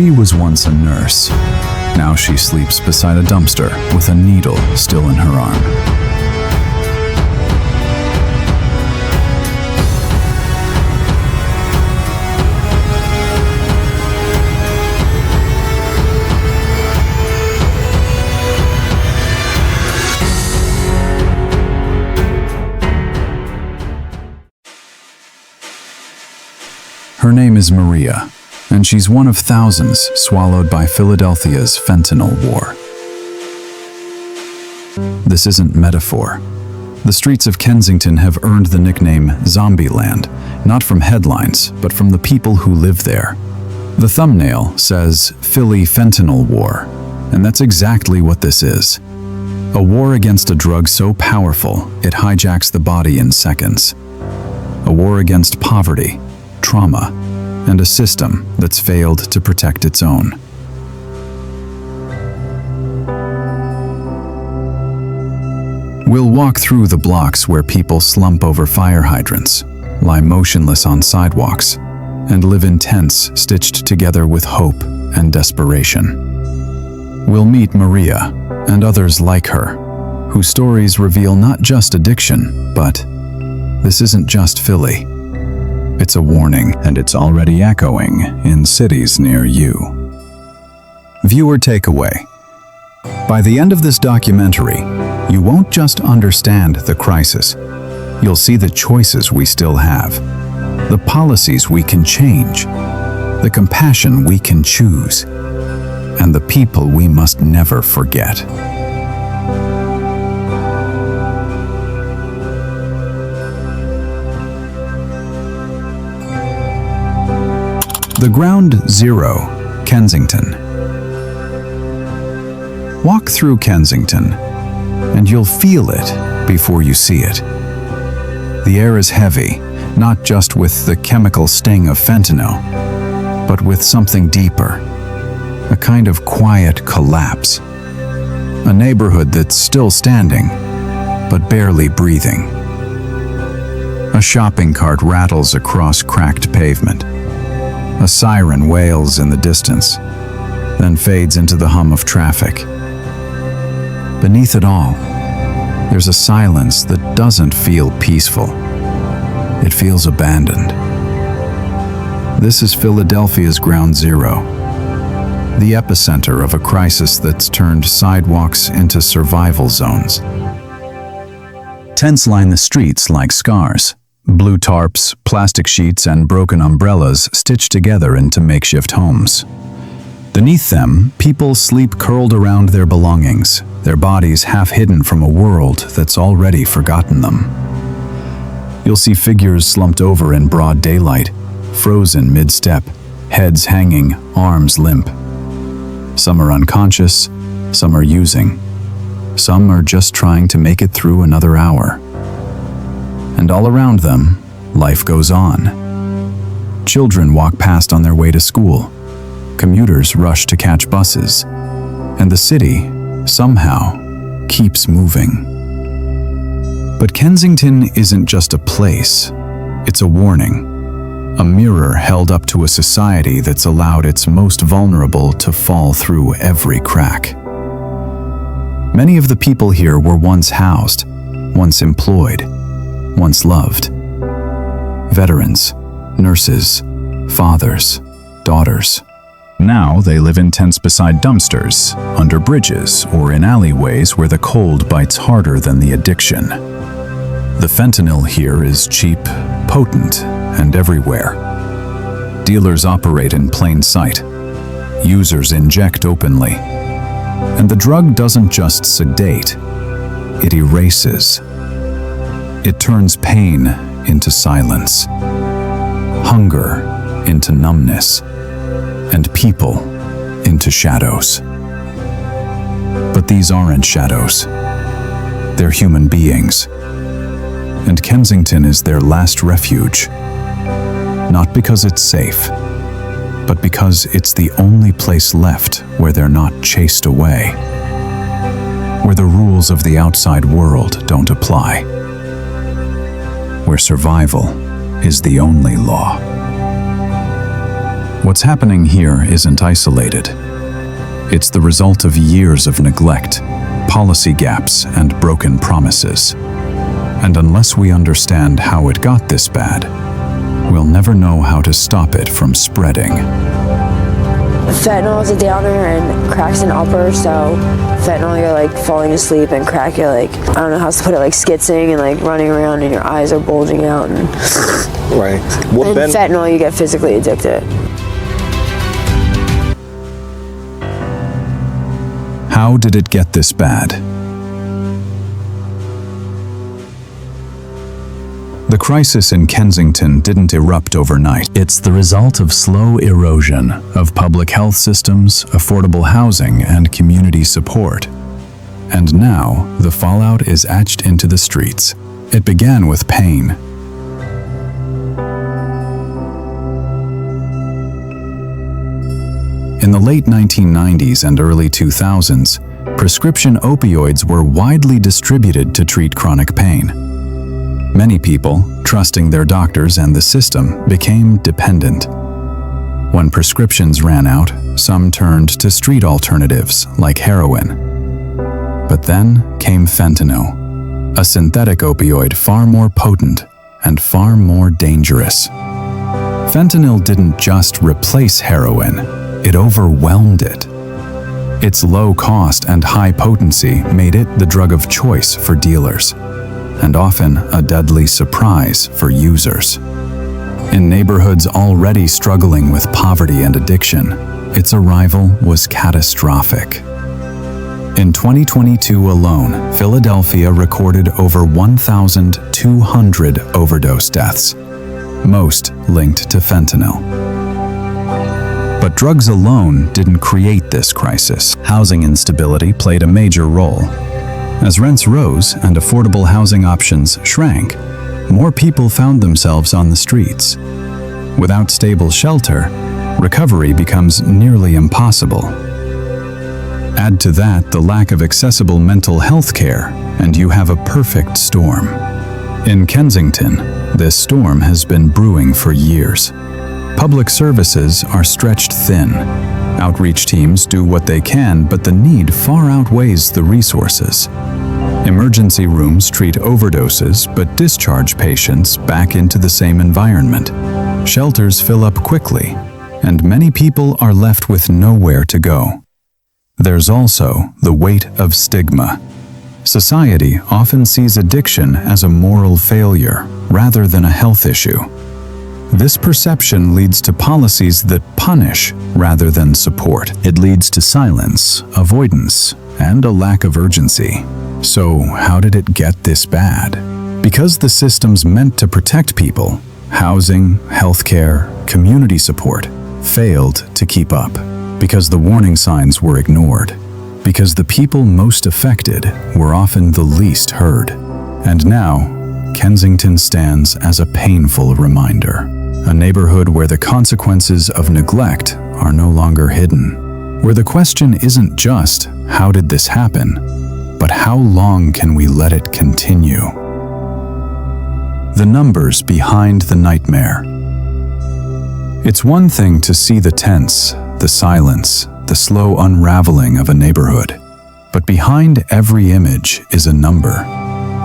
She was once a nurse. Now she sleeps beside a dumpster with a needle still in her arm. Her name is Maria, and she's one of thousands swallowed by Philadelphia's fentanyl war. This isn't metaphor. The streets of Kensington have earned the nickname Zombieland, not from headlines, but from the people who live there. The thumbnail says Philly Fentanyl War, and that's exactly what this is. A war against a drug so powerful it hijacks the body in seconds. A war against poverty, trauma, and a system that's failed to protect its own. We'll walk through the blocks where people slump over fire hydrants, lie motionless on sidewalks, and live in tents stitched together with hope and desperation. We'll meet Maria and others like her, whose stories reveal not just addiction, but this isn't just Philly. It's a warning, and it's already echoing in cities near you. Viewer takeaway. By the end of this documentary, you won't just understand the crisis. You'll see the choices we still have, the policies we can change, the compassion we can choose, and the people we must never forget. The Ground Zero, Kensington. Walk through Kensington, and you'll feel it before you see it. The air is heavy, not just with the chemical sting of fentanyl, but with something deeper, a kind of quiet collapse. A neighborhood that's still standing, but barely breathing. A shopping cart rattles across cracked pavement. A siren wails in the distance, then fades into the hum of traffic. Beneath it all, there's a silence that doesn't feel peaceful. It feels abandoned. This is Philadelphia's Ground Zero, the epicenter of a crisis that's turned sidewalks into survival zones. Tents line the streets like scars. Blue tarps, plastic sheets, and broken umbrellas stitched together into makeshift homes. Beneath them, people sleep curled around their belongings, their bodies half hidden from a world that's already forgotten them. You'll see figures slumped over in broad daylight, frozen mid-step, heads hanging, arms limp. Some are unconscious, some are using. Some are just trying to make it through another hour. And all around them, life goes on. Children walk past on their way to school. Commuters rush to catch buses. And the city, somehow, keeps moving. But Kensington isn't just a place. It's a warning. A mirror held up to a society that's allowed its most vulnerable to fall through every crack. Many of the people here were once housed, once employed, once loved. Veterans, nurses, fathers, daughters. Now they live in tents beside dumpsters, under bridges, or in alleyways where the cold bites harder than the addiction. The fentanyl here is cheap, potent, and everywhere. Dealers operate in plain sight. Users inject openly. And the drug doesn't just sedate, it erases. It turns pain into silence, hunger into numbness, and people into shadows. But these aren't shadows. They're human beings. And Kensington is their last refuge. Not because it's safe, but because it's the only place left where they're not chased away, where the rules of the outside world don't apply, where survival is the only law. What's happening here isn't isolated. It's the result of years of neglect, policy gaps, and broken promises. And unless we understand how it got this bad, we'll never know how to stop it from spreading. Fentanyl is a downer and crack's an upper, so fentanyl you're like falling asleep, and crack you're like, I don't know how to put it, like skitzing and like running around and your eyes are bulging out. And right. Well, and fentanyl you get physically addicted. How did it get this bad? The crisis in Kensington didn't erupt overnight. It's the result of slow erosion of public health systems, affordable housing, and community support. And now, the fallout is etched into the streets. It began with pain. In the late 1990s and early 2000s, prescription opioids were widely distributed to treat chronic pain. Many people, trusting their doctors and the system, became dependent. When prescriptions ran out, some turned to street alternatives like heroin. But then came fentanyl, a synthetic opioid far more potent and far more dangerous. Fentanyl didn't just replace heroin, it overwhelmed it. Its low cost and high potency made it the drug of choice for dealers, and often a deadly surprise for users. In neighborhoods already struggling with poverty and addiction, its arrival was catastrophic. In 2022 alone, Philadelphia recorded over 1,200 overdose deaths, most linked to fentanyl. But drugs alone didn't create this crisis. Housing instability played a major role. As rents rose and affordable housing options shrank, more people found themselves on the streets. Without stable shelter, recovery becomes nearly impossible. Add to that the lack of accessible mental health care, and you have a perfect storm. In Kensington, this storm has been brewing for years. Public services are stretched thin. Outreach teams do what they can, but the need far outweighs the resources. Emergency rooms treat overdoses, but discharge patients back into the same environment. Shelters fill up quickly, and many people are left with nowhere to go. There's also the weight of stigma. Society often sees addiction as a moral failure rather than a health issue. This perception leads to policies that punish rather than support. It leads to silence, avoidance, and a lack of urgency. So, how did it get this bad? Because the systems meant to protect people, housing, healthcare, community support, failed to keep up. Because the warning signs were ignored. Because the people most affected were often the least heard. And now, Kensington stands as a painful reminder. A neighborhood where the consequences of neglect are no longer hidden. Where the question isn't just, how did this happen? But how long can we let it continue? The numbers behind the nightmare. It's one thing to see the tense, the silence, the slow unraveling of a neighborhood. But behind every image is a number.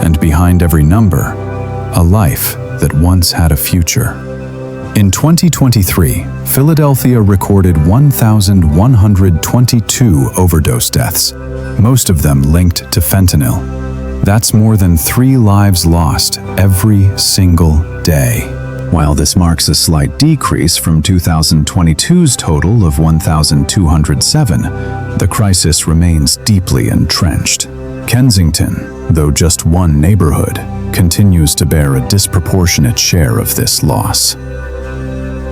And behind every number, a life that once had a future. In 2023, Philadelphia recorded 1,122 overdose deaths, most of them linked to fentanyl. That's more than 3 lives lost every single day. While this marks a slight decrease from 2022's total of 1,207, the crisis remains deeply entrenched. Kensington, though just one neighborhood, continues to bear a disproportionate share of this loss.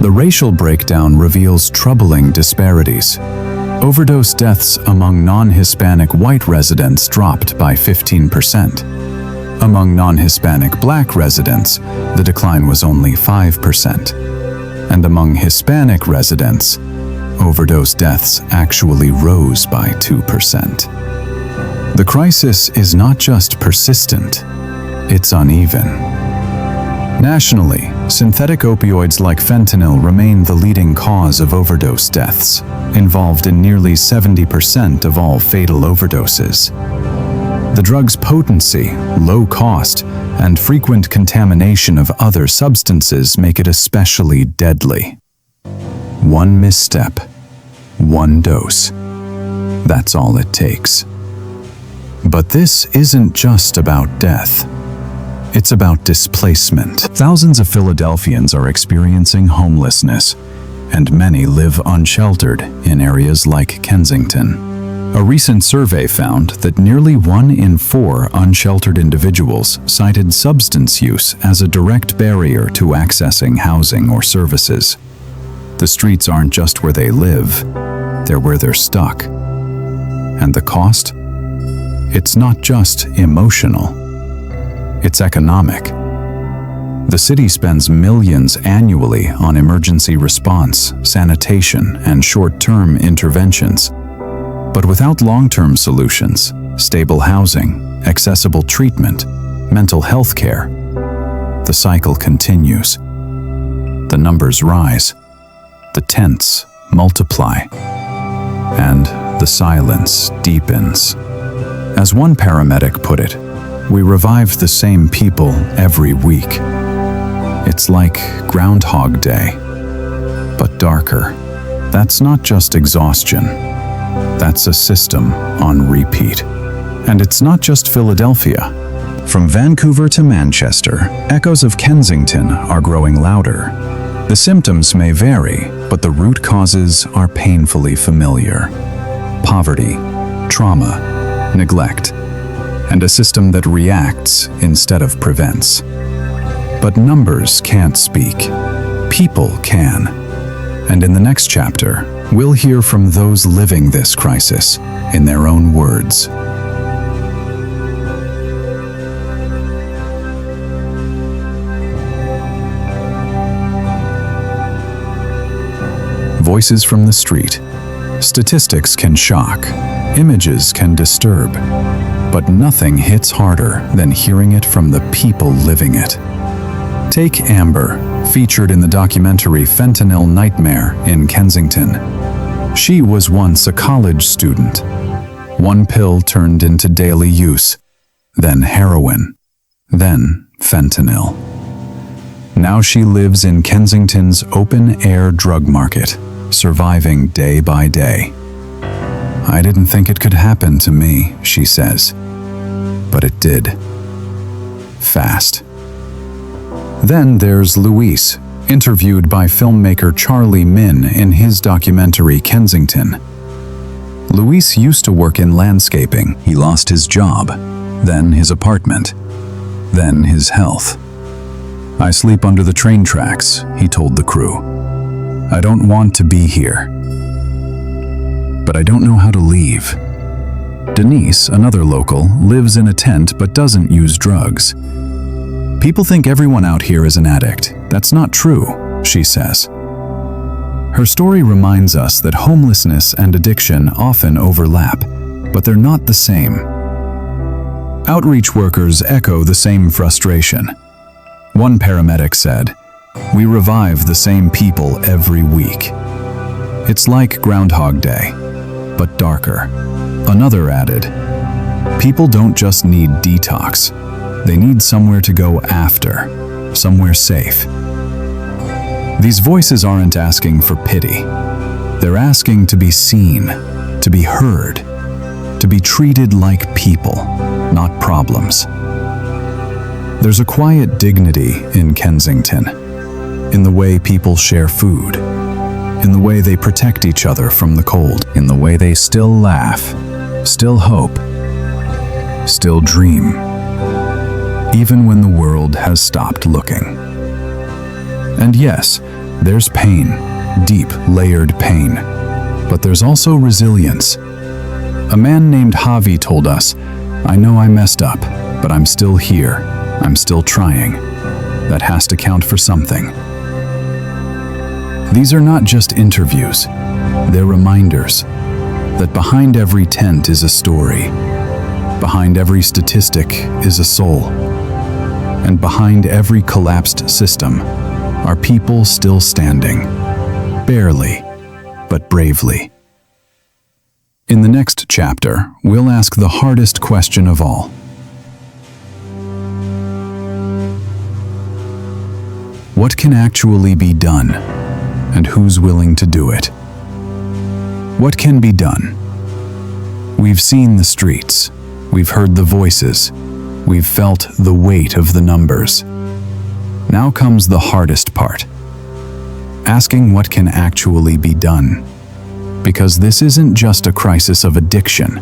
The racial breakdown reveals troubling disparities. Overdose deaths among non-Hispanic white residents dropped by 15%. Among non-Hispanic Black residents, the decline was only 5%. And among Hispanic residents, overdose deaths actually rose by 2%. The crisis is not just persistent, it's uneven. Nationally, Synthetic opioids like fentanyl remain the leading cause of overdose deaths, involved in nearly 70% of all fatal overdoses. The drug's potency, low cost, and frequent contamination of other substances make it especially deadly. One misstep, one dose. That's all it takes. But this isn't just about death. It's about displacement. Thousands of Philadelphians are experiencing homelessness, and many live unsheltered in areas like Kensington. A recent survey found that nearly 1 in 4 unsheltered individuals cited substance use as a direct barrier to accessing housing or services. The streets aren't just where they live, they're where they're stuck. And the cost? It's not just emotional. It's economic. The city spends millions annually on emergency response, sanitation, and short-term interventions. But without long-term solutions, stable housing, accessible treatment, mental health care, the cycle continues. The numbers rise, the tents multiply, and the silence deepens. As one paramedic put it, we revive the same people every week. It's like Groundhog Day, but darker. That's not just exhaustion. That's a system on repeat. And it's not just Philadelphia. From Vancouver to Manchester, echoes of Kensington are growing louder. The symptoms may vary, but the root causes are painfully familiar. Poverty, trauma, neglect, and a system that reacts instead of prevents. But numbers can't speak. People can. And in the next chapter, we'll hear from those living this crisis in their own words. Voices from the street. Statistics can shock, images can disturb, but nothing hits harder than hearing it from the people living it. Take Amber, featured in the documentary Fentanyl Nightmare in Kensington. She was once a college student. One pill turned into daily use, then heroin, then fentanyl. Now she lives in Kensington's open-air drug market, surviving day by day. I didn't think it could happen to me, she says, but it did. Fast. Then there's Luis, interviewed by filmmaker Charlie Min in his documentary Kensington. Luis used to work in landscaping. He lost his job, then his apartment, then his health. I sleep under the train tracks, he told the crew. I don't want to be here, but I don't know how to leave. Denise, another local, lives in a tent but doesn't use drugs. People think everyone out here is an addict. That's not true, she says. Her story reminds us that homelessness and addiction often overlap, but they're not the same. Outreach workers echo the same frustration. One paramedic said, "We revive the same people every week. It's like Groundhog Day, but darker." Another added, "People don't just need detox. They need somewhere to go after, somewhere safe." These voices aren't asking for pity. They're asking to be seen, to be heard, to be treated like people, not problems. There's a quiet dignity in Kensington, in the way people share food, in the way they protect each other from the cold, in the way they still laugh, still hope, still dream, even when the world has stopped looking. And yes, there's pain, deep, layered pain, but there's also resilience. A man named Javi told us, "I know I messed up, but I'm still here. I'm still trying." That has to count for something. These are not just interviews. They're reminders that behind every tent is a story. Behind every statistic is a soul. And behind every collapsed system are people still standing, barely, but bravely. In the next chapter, we'll ask the hardest question of all. What can actually be done, and who's willing to do it? What can be done? We've seen the streets, we've heard the voices, we've felt the weight of the numbers. Now comes the hardest part. Asking what can actually be done. Because this isn't just a crisis of addiction.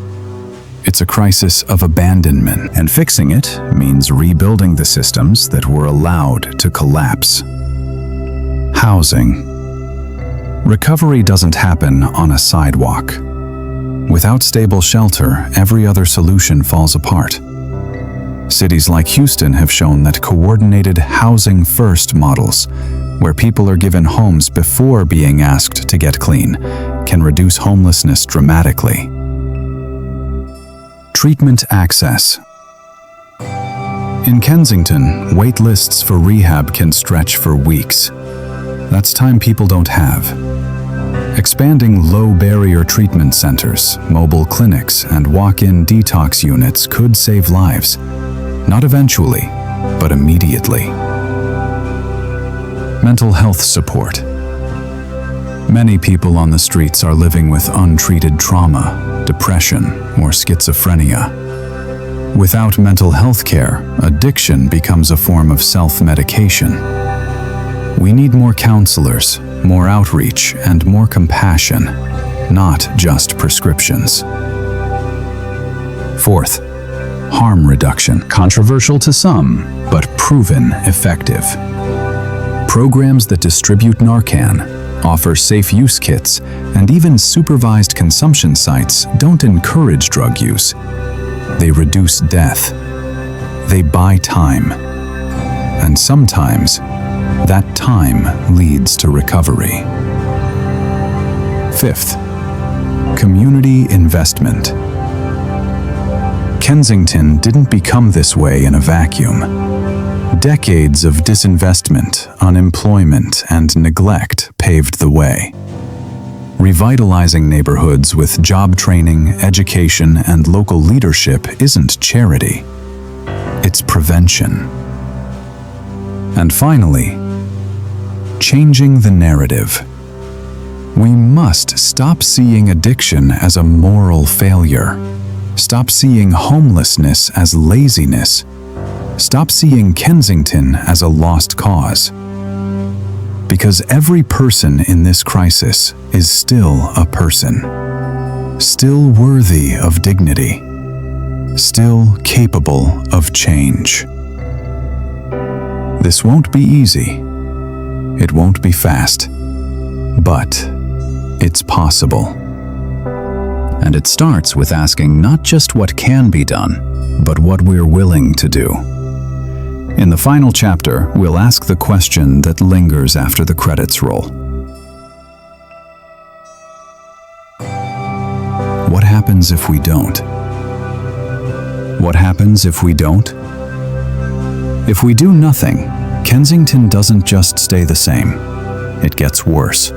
It's a crisis of abandonment. And fixing it means rebuilding the systems that were allowed to collapse. Housing. Recovery doesn't happen on a sidewalk. Without stable shelter, every other solution falls apart. Cities like Houston have shown that coordinated housing-first models, where people are given homes before being asked to get clean, can reduce homelessness dramatically. Treatment access. In Kensington, wait lists for rehab can stretch for weeks. That's time people don't have. Expanding low-barrier treatment centers, mobile clinics, and walk-in detox units could save lives. Not eventually, but immediately. Mental health support. Many people on the streets are living with untreated trauma, depression, or schizophrenia. Without mental health care, addiction becomes a form of self-medication. We need more counselors, more outreach, and more compassion, not just prescriptions. Fourth, harm reduction. Controversial to some, but proven effective. Programs that distribute Narcan, offer safe use kits, and even supervised consumption sites don't encourage drug use. They reduce death. They buy time. And sometimes, that time leads to recovery. Fifth, community investment. Kensington didn't become this way in a vacuum. Decades of disinvestment, unemployment, and neglect paved the way. Revitalizing neighborhoods with job training, education, and local leadership isn't charity. It's prevention. And finally, changing the narrative. We must stop seeing addiction as a moral failure. Stop seeing homelessness as laziness. Stop seeing Kensington as a lost cause. Because every person in this crisis is still a person. Still worthy of dignity. Still capable of change. This won't be easy. It won't be fast. But it's possible. And it starts with asking not just what can be done, but what we're willing to do. In the final chapter, we'll ask the question that lingers after the credits roll. What happens if we don't? What happens if we don't? If we do nothing, Kensington doesn't just stay the same. It gets worse.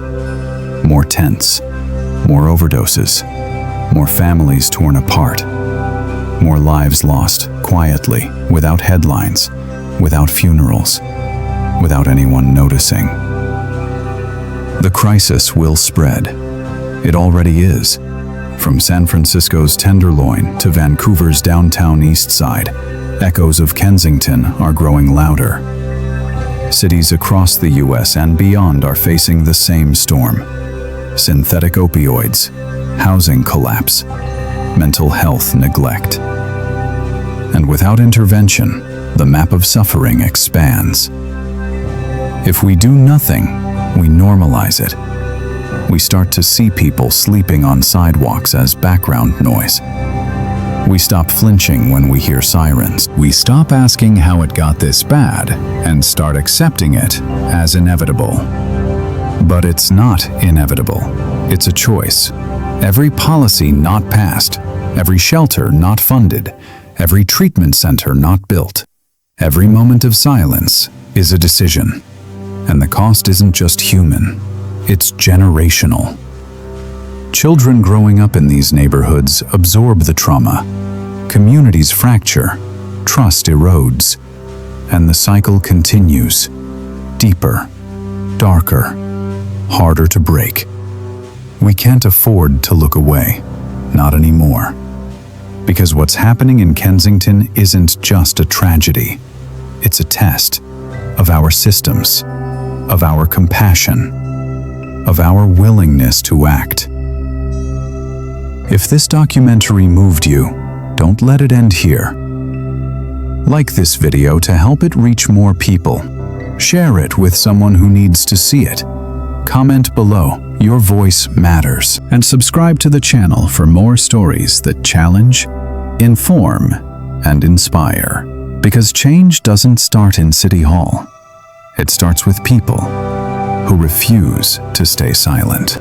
More tense. More overdoses. More families torn apart. More lives lost, quietly, without headlines, without funerals, without anyone noticing. The crisis will spread. It already is. From San Francisco's Tenderloin to Vancouver's downtown East Side, echoes of Kensington are growing louder. Cities across the US and beyond are facing the same storm. Synthetic opioids, housing collapse, mental health neglect. And without intervention, the map of suffering expands. If we do nothing, we normalize it. We start to see people sleeping on sidewalks as background noise. We stop flinching when we hear sirens. We stop asking how it got this bad and start accepting it as inevitable. But it's not inevitable. It's a choice. Every policy not passed, every shelter not funded, every treatment center not built, every moment of silence is a decision. And the cost isn't just human, it's generational. Children growing up in these neighborhoods absorb the trauma. Communities fracture, trust erodes, and the cycle continues. Deeper, darker, harder to break. We can't afford to look away, not anymore. Because what's happening in Kensington isn't just a tragedy. It's a test of our systems, of our compassion, of our willingness to act. If this documentary moved you, don't let it end here. Like this video to help it reach more people. Share it with someone who needs to see it. Comment below, your voice matters. And subscribe to the channel for more stories that challenge, inform, and inspire. Because change doesn't start in City Hall. It starts with people who refuse to stay silent.